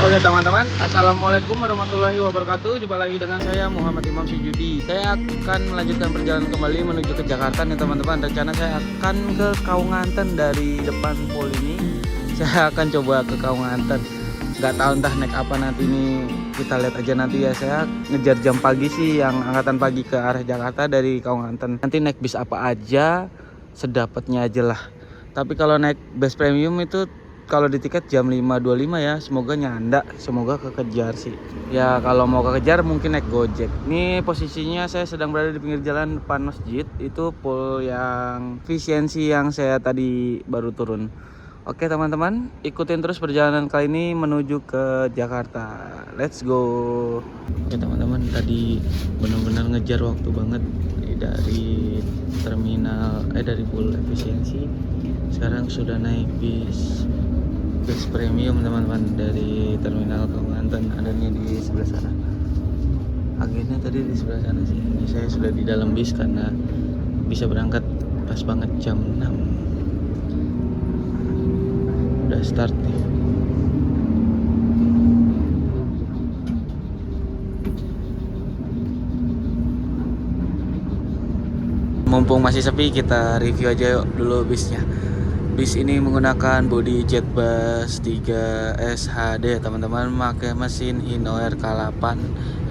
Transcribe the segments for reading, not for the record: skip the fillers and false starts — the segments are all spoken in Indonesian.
Oke teman-teman, assalamualaikum warahmatullahi wabarakatuh. Jumpa lagi dengan saya Muhammad Imam Sujudi. Saya akan melanjutkan perjalanan kembali menuju ke Jakarta nih teman-teman. Rencana saya akan ke Kaunganten dari depan Pol ini. Saya akan coba ke Kaunganten. Nggak tahu entah naik apa nanti nih. Kita lihat aja nanti ya. Saya ngejar jam pagi sih yang angkatan pagi ke arah Jakarta dari Kaunganten. Nanti naik bis apa aja, sedapatnya aja lah. Tapi kalau naik bus premium itu kalau di tiket jam 5.25 ya, semoga nyanda, semoga kekejar sih. Ya kalau mau kekejar mungkin naik Gojek. Ini posisinya saya sedang berada di pinggir jalan depan masjid. Itu pol yang efisiensi yang saya tadi baru turun. Oke teman-teman, ikutin terus perjalanan kali ini menuju ke Jakarta. Let's go. Oke teman-teman, tadi benar-benar ngejar waktu banget dari terminal dari pol efisiensi. Sekarang sudah naik bis premium teman-teman dari terminal Kaunganten, adanya di sebelah sana. Agennya tadi di sebelah sana sih. Ini saya sudah di dalam bis karena bisa berangkat pas banget jam 6. Udah start nih. Mumpung masih sepi, kita review aja yuk dulu bisnya. Bis ini menggunakan bodi Jetbus 3 SHD teman-teman, pakai mesin Hino RK8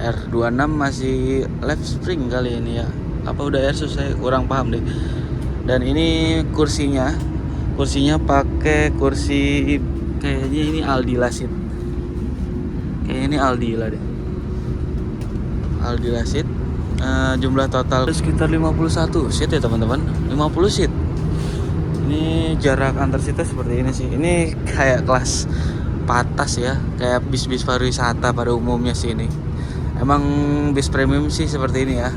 R26, masih left spring kali ini ya. Apa udah Airsus, saya kurang paham deh. Dan ini kursinya pakai kursi kayaknya ini Aldila seat. Kayaknya ini Aldila deh. Aldila seat. Jumlah total sekitar 51 seat ya teman-teman. 50 seat. Ini jarak antar seatnya seperti ini sih. Ini kayak kelas patas ya, kayak bis-bis pariwisata pada umumnya sih ini. Emang bis premium sih seperti ini ya.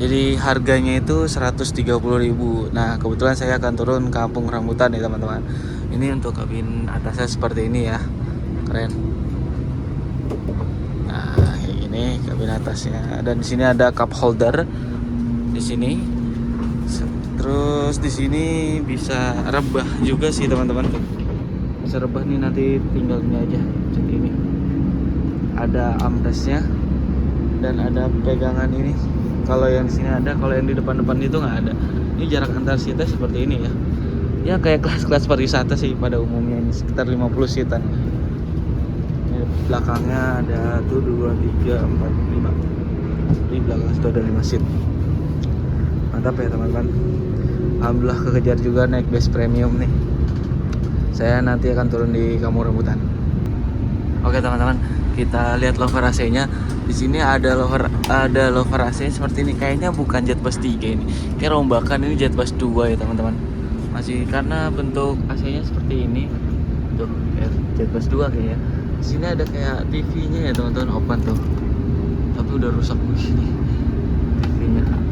Jadi harganya itu 130.000. Nah kebetulan saya akan turun Kampung Rambutan nih teman-teman. Ini untuk kabin atasnya seperti ini ya, keren. Nah kayak gini kabin atasnya. Dan di sini ada cup holder di sini. Terus di sini bisa rebah juga sih teman-teman. Bisa rebah nih, nanti tinggal ini aja seperti ini. Ada armrestnya dan ada pegangan ini. Kalau yang di sini ada, kalau yang di depan-depan itu nggak ada. Ini jarak antar seatnya seperti ini ya. Ya kayak kelas-kelas pariwisata sih pada umumnya, ini sekitar 50 seatan. Ini belakangnya ada tuh 2, 3, 4, 5. Di belakang itu ada 5 seat. Mantap ya teman-teman. Alhamdulillah kekejar juga naik bus premium nih. Saya nanti akan turun di Kampung Rambutan. Oke teman-teman, kita lihat lover AC-nya. Di sini ada lover AC seperti ini. Kayaknya bukan Jetbus 3 ini. Kayak rombakan, ini Jetbus 2 ya teman-teman. Masih karena bentuk AC-nya seperti ini. Tuh, Jetbus 2 kayaknya. Di sini ada kayak TV-nya ya teman-teman, open tuh. Tapi udah rusak begini TV-nya.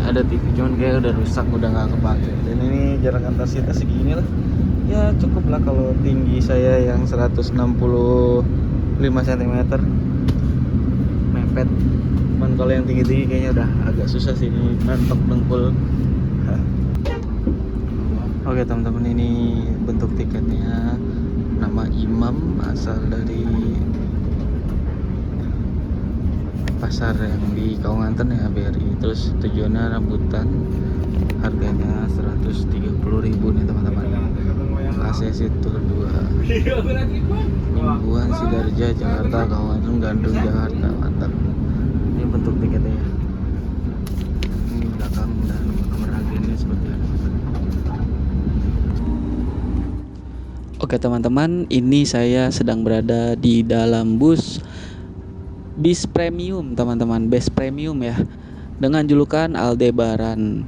Ada TV cuman kayak udah rusak, udah nggak kepake. Dan ini jarak antar seatnya segini lah ya, cukup lah kalau tinggi saya yang 165 cm mepet. Cuman kalau yang tinggi-tinggi kayaknya udah agak susah sih, ini mentok dengkul. Oke teman-teman, ini bentuk tiketnya. Nama Imam, asal dari pasar yang di Kaunganten ya, BRI. Terus tujuannya Rambutan, harganya 130.000 nih teman-teman. ACC Tour 2 Mingguan Sidarja Jakarta, Kaunganten Gandung Jakarta. Mantap. Ini bentuk tiketnya ya. Ini belakang dan nomor agennya seperti apa. Oke teman-teman, ini saya sedang berada di dalam bis premium teman-teman, bus premium ya, dengan julukan Aldebaran.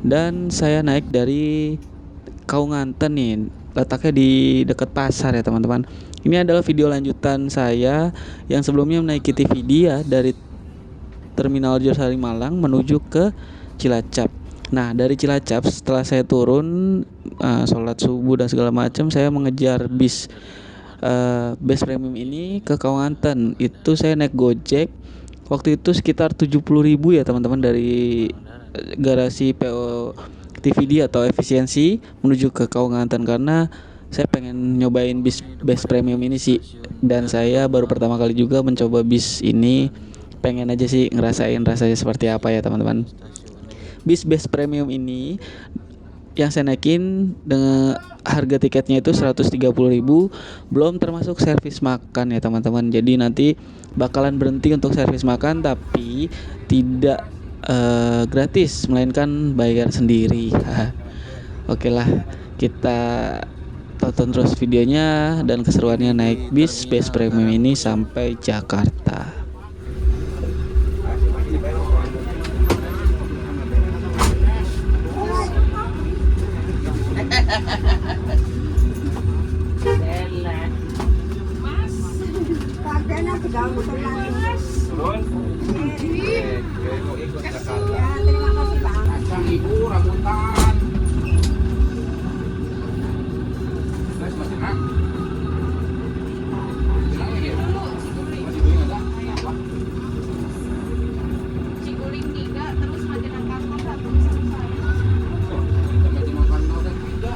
Dan saya naik dari Kaunganten nih, letaknya di dekat pasar ya teman-teman. Ini adalah video lanjutan saya yang sebelumnya menaiki TVD ya, dari Terminal Josari Malang menuju ke Cilacap. Nah, dari Cilacap setelah saya turun sholat subuh dan segala macam, saya mengejar bis premium ini ke Kawanganten. Itu saya naik Gojek. Waktu itu sekitar 70.000 ya teman-teman, dari garasi PO TVD atau efisiensi menuju ke Kawanganten, karena saya pengen nyobain bis premium ini sih. Dan saya baru pertama kali juga mencoba bis ini. Pengen aja sih ngerasain rasanya seperti apa ya teman-teman. Bis premium ini yang saya naikin dengan harga tiketnya itu 130.000, belum termasuk servis makan ya teman-teman. Jadi nanti bakalan berhenti untuk servis makan, tapi tidak gratis, melainkan bayar sendiri. Oke lah, kita tonton terus videonya dan keseruannya naik bis premium ini sampai Jakarta. Ibu rambutan. Ciguling 3 terus Majenang Karma 1 sama saya. Majenang Karma udah 3.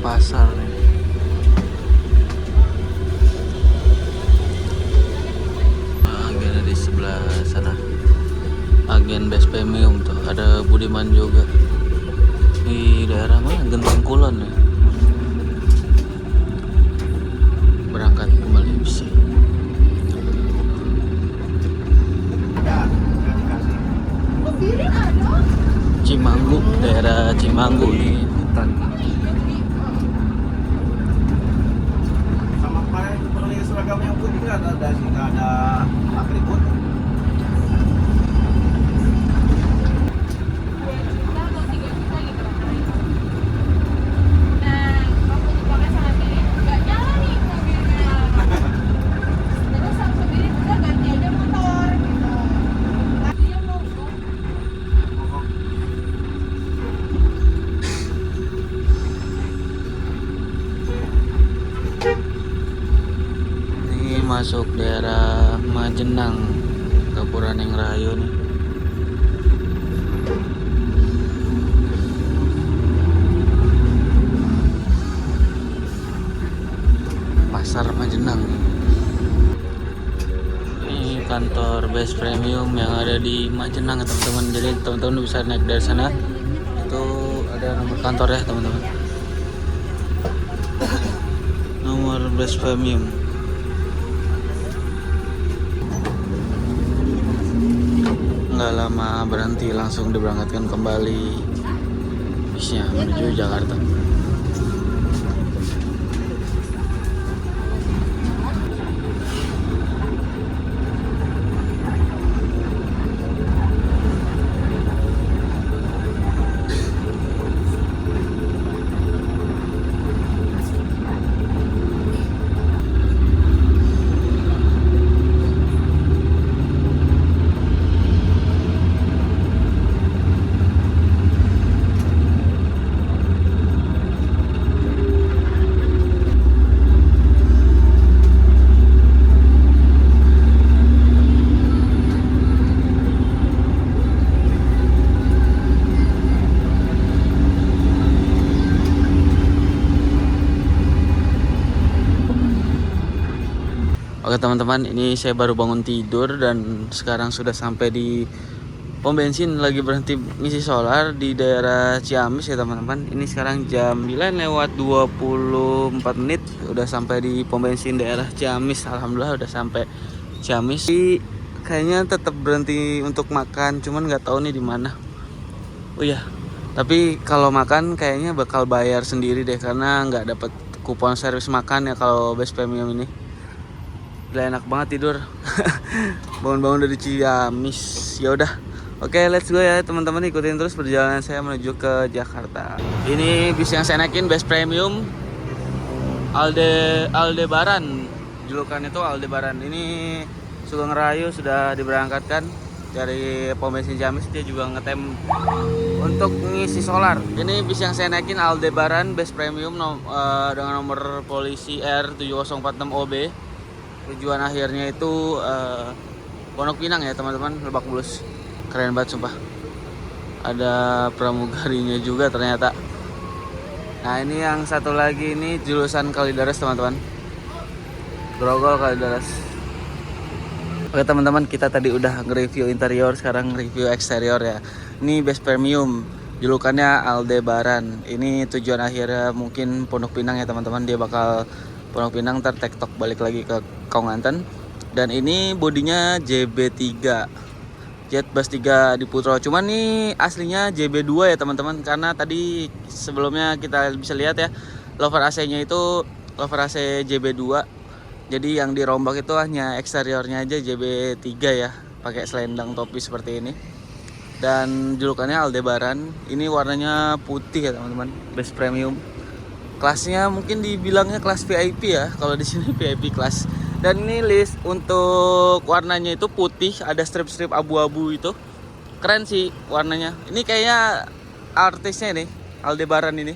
Pasar nih. Agen di sebelah sana. Agen bus premium tuh, ada Budiman juga. Di daerah mana? Genteng Kulon ya. Berangkat kembali bisa. Cimanggu, daerah Cimanggu nih, hutan. Seragam yang putih nggak ada atribut. Masuk daerah Majenang, Kapuraneng Rayu nih. Pasar Majenang. Ini kantor bus premium yang ada di Majenang ya teman-teman. Jadi teman-teman bisa naik dari sana. Itu ada nomor kantor ya teman-teman. Nomor bus premium. Nggak lama berhenti, langsung diberangkatkan kembali bisnya menuju Jakarta. Oke teman-teman, ini saya baru bangun tidur dan sekarang sudah sampai di pom bensin lagi berhenti ngisi solar di daerah Ciamis ya teman-teman. Ini sekarang jam 9 lewat 24 menit udah sampai di pom bensin daerah Ciamis. Alhamdulillah udah sampai Ciamis. Kayaknya tetap berhenti untuk makan, cuman nggak tahu nih di mana. Oh iya, tapi kalau makan kayaknya bakal bayar sendiri deh karena nggak dapat kupon servis makan ya kalau Best Premium ini. Gila, enak banget tidur. Bangun-bangun dari Ciamis. Ya udah. Oke, let's go ya teman-teman, ikutin terus perjalanan saya menuju ke Jakarta. Ini bis yang saya naikin Best Premium Aldebaran. Julukan itu Aldebaran. Ini Sugeng Rayu sudah diberangkatkan dari pom bensin Ciamis. Dia juga ngetem untuk ngisi solar. Ini bis yang saya naikin Aldebaran Best Premium dengan nomor polisi R7046OB. Tujuan akhirnya itu Pondok Pinang ya teman-teman, Lebak Bulus. Keren banget sumpah. Ada pramugarinya juga ternyata. Nah ini yang satu lagi ini jurusan Kalideres teman-teman, Grogol Kalideres. Oke teman-teman, kita tadi udah nge-review interior, sekarang review eksterior ya. Ini Best Premium, julukannya Aldebaran. Ini tujuan akhirnya mungkin Pondok Pinang ya teman-teman. Dia bakal Pondok Pinang, ntar tektok balik lagi ke Kaunganten. Dan ini bodinya JB3, Jet Bus 3 di Putro. Cuman nih aslinya JB2 ya teman-teman, karena tadi sebelumnya kita bisa lihat ya, lover AC-nya itu lover AC JB2. Jadi yang dirombak itu hanya eksteriornya aja JB3 ya, pakai selendang topi seperti ini. Dan julukannya Aldebaran. Ini warnanya putih ya teman-teman, Best Premium. Kelasnya mungkin dibilangnya kelas VIP ya, kalau di sini VIP kelas. Dan ini list untuk warnanya itu putih, ada strip-strip abu-abu itu. Keren sih warnanya. Ini kayaknya artisnya nih, Aldebaran ini.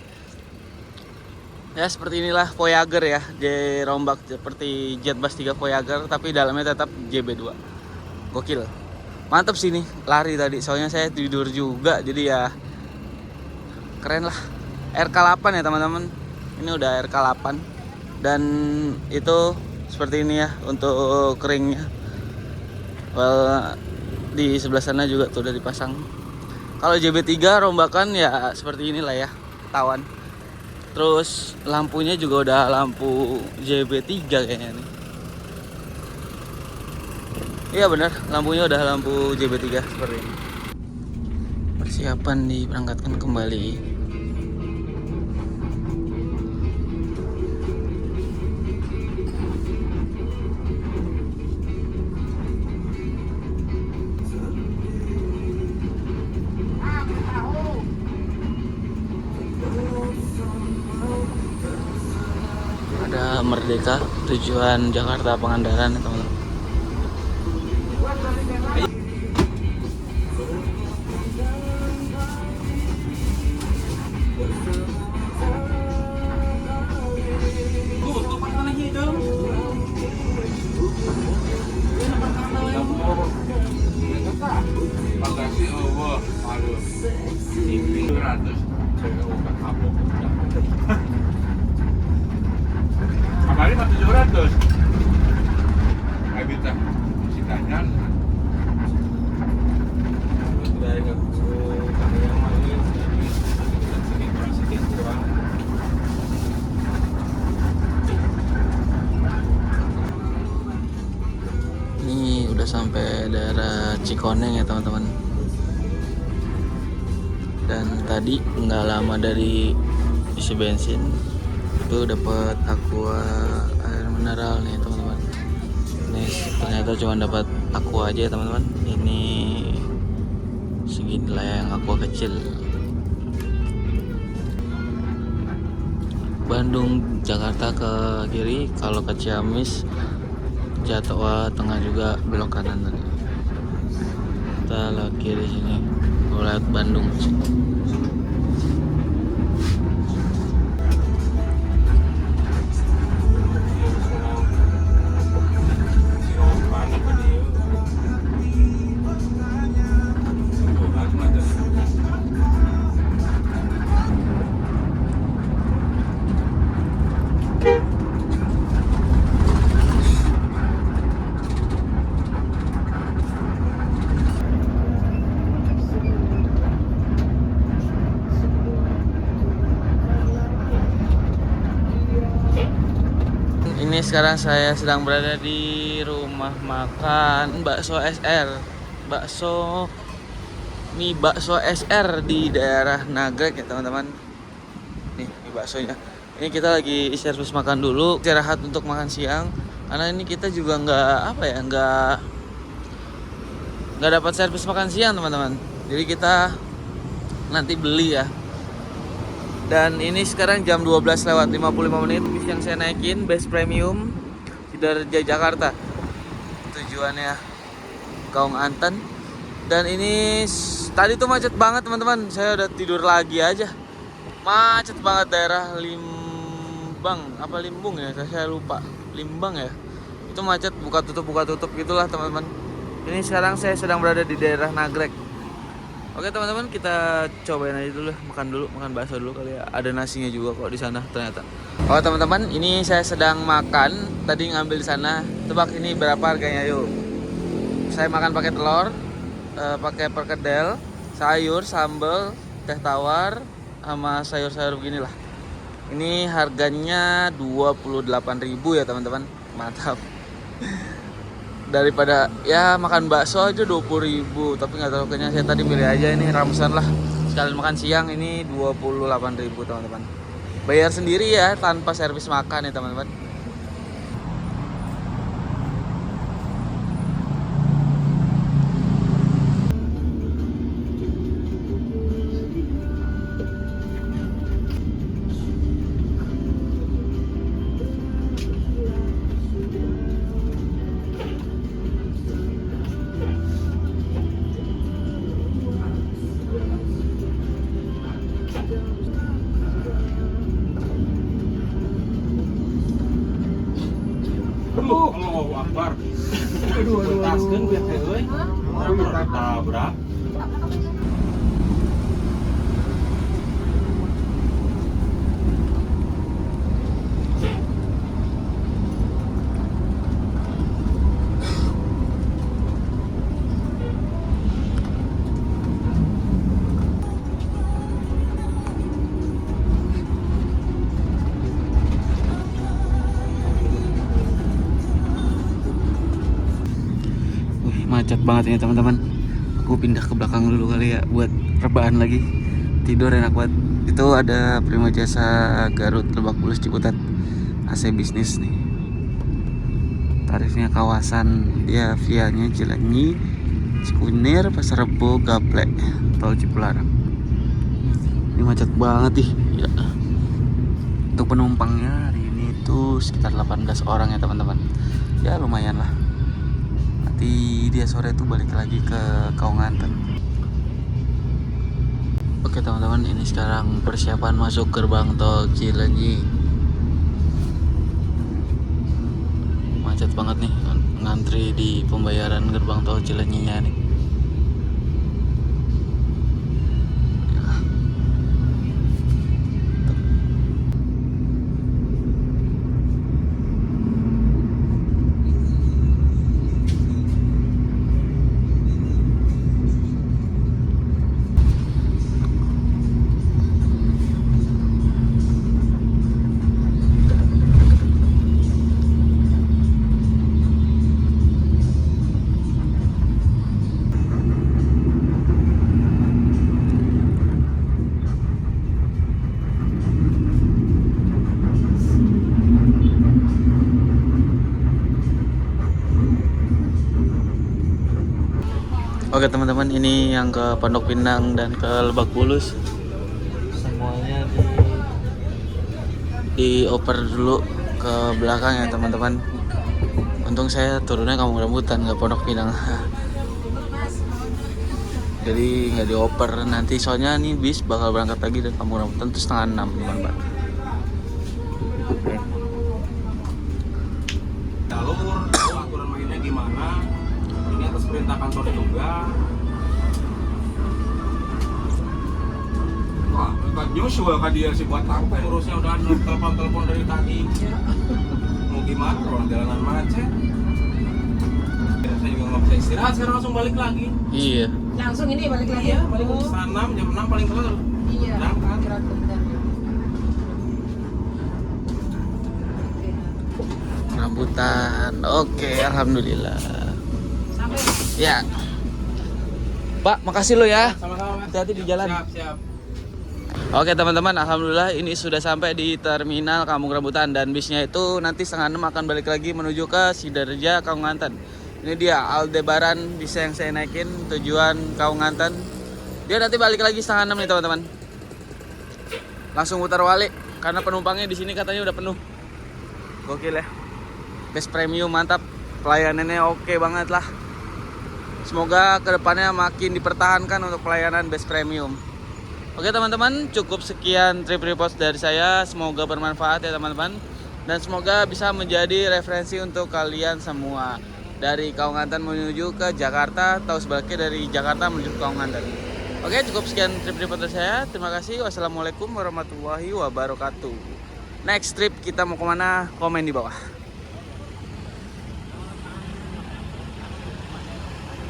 Ya seperti inilah Voyager ya, dirombak seperti Jet Bus 3 Voyager, tapi dalamnya tetap JB2. Gokil. Mantap sih nih, lari tadi, soalnya saya tidur juga, jadi ya keren lah. RK8 ya teman-teman. Ini udah RK8. Dan itu seperti ini ya untuk keringnya. Well, di sebelah sana juga tuh udah dipasang. Kalau JB3 rombakan ya seperti inilah ya, ketahuan. Terus lampunya juga udah lampu JB3 kayaknya nih. Iya benar, lampunya udah lampu JB3 seperti ini. Persiapan diberangkatkan kembali. Ada Merdeka tujuan Jakarta Pangandaran ya teman-teman. Kemarin 700. Kayak bisa sisanya. Ini udah sampai daerah Cikoneng ya teman-teman. Dan tadi nggak lama dari isi bensin itu dapat aqua air mineral nih teman-teman. Ini ternyata cuma dapat aqua aja ya teman-teman. Ini seginilah yang aqua kecil. Bandung Jakarta ke kiri, kalau ke Ciamis Jatwa tengah juga belok kanan tadi. Kita lewat kiri sini, lewat Bandung. Ini sekarang saya sedang berada di rumah makan Bakso SR. Mie bakso SR di daerah Nagrek ya teman-teman. Nih mie baksonya. Ini kita lagi servis makan dulu, istirahat untuk makan siang. Karena ini kita juga nggak dapat servis makan siang teman-teman. Jadi kita nanti beli ya. Dan ini sekarang jam 12:55 bis yang saya naikin, Best Premium Sidoarjo Jakarta. Tujuannya Kaunganten. Dan ini tadi tuh macet banget teman-teman. Saya udah tidur lagi aja. Macet banget daerah Limbang, apa Limbung ya? Saya lupa. Limbang ya. Itu macet buka tutup gitulah teman-teman. Ini sekarang saya sedang berada di daerah Nagrek. Oke teman-teman, kita cobain aja dulu, makan bakso dulu kali ya. Ada nasinya juga kok di sana ternyata. Oh teman-teman, ini saya sedang makan. Tadi ngambil di sana. Tebak ini berapa harganya yuk. Saya makan pakai telur, pakai perkedel, sayur, sambal, teh tawar, sama sayur-sayur beginilah. Ini harganya 28.000 ya teman-teman. Mantap. Daripada ya makan bakso aja 20.000, tapi nggak tahu kayaknya saya tadi milih aja ini ramsan lah. Sekalian makan siang ini 28.000 teman-teman. Bayar sendiri ya tanpa servis makan ya teman-teman. Allahu Akbar. Taskeun biar euy. Tabrak. Macet banget ini teman-teman. Aku pindah ke belakang dulu kali ya buat rebahan lagi. Tidur enak banget. Itu ada Prima Jasa Garut Lebak Bulus Ciputat. AC bisnis nih. Tarifnya kawasan dia vianya Cilenyi, Cikunir, Pasar Rebo, Gaplek, Tol Cipularang. Ini macet banget nih. Ya. Untuk penumpangnya hari ini itu sekitar 18 orang ya teman-teman. Ya lumayan lah. Nanti dia sore itu balik lagi ke Kaunganten. Oke teman-teman, ini sekarang persiapan masuk gerbang tol Cilenyi. Macet banget nih ngantri di pembayaran gerbang tol Cilenyi-nya nih. Oke teman-teman, ini yang ke Pondok Pinang dan ke Lebak Bulus semuanya dioper dulu ke belakang ya teman-teman. Untung saya turunnya Kampung Rambutan, nggak Pondok Pinang. Jadi nggak dioper nanti, soalnya nih bis bakal berangkat lagi dari Kampung Rambutan tuh 5:30 teman-teman. Jalur, aturan mainnya gimana? Ini atas perintah kantor juga. Wah, bukan nyusul kan dia sih buat apa? Urusnya udah telepon dari tadi. Mau gimana kalau jalanan macet? Saya juga nggak bisa istirahat, sekarang langsung balik lagi. Iya. Langsung ini balik lagi. Iya, balik ke sana jam 6 paling kelar. Iya. Berangkat. Berat bentar. Rambutan. Oke, alhamdulillah. Sampai Ya. Pak, makasih lo ya. Sama-sama Mas. Hati-hati di jalan. Siap. Oke teman-teman, alhamdulillah ini sudah sampai di terminal Kampung Rambutan dan bisnya itu nanti 5:30 akan balik lagi menuju ke Sidoarjo, Kaunganten. Ini dia Aldebaran bis yang saya naikin tujuan Kaunganten. Dia nanti balik lagi 5:30 nih teman-teman. Langsung putar balik karena penumpangnya di sini katanya udah penuh. Gokil ya. Best premium mantap. Pelayanannya oke banget lah. Semoga kedepannya makin dipertahankan untuk pelayanan best premium. Oke teman-teman, cukup sekian trip report dari saya. Semoga bermanfaat ya teman-teman. Dan semoga bisa menjadi referensi untuk kalian semua. Dari Kaunganten menuju ke Jakarta atau sebaliknya dari Jakarta menuju ke Kaunganten. Oke, cukup sekian trip report dari saya. Terima kasih. Wassalamualaikum warahmatullahi wabarakatuh. Next trip kita mau kemana? Komen di bawah.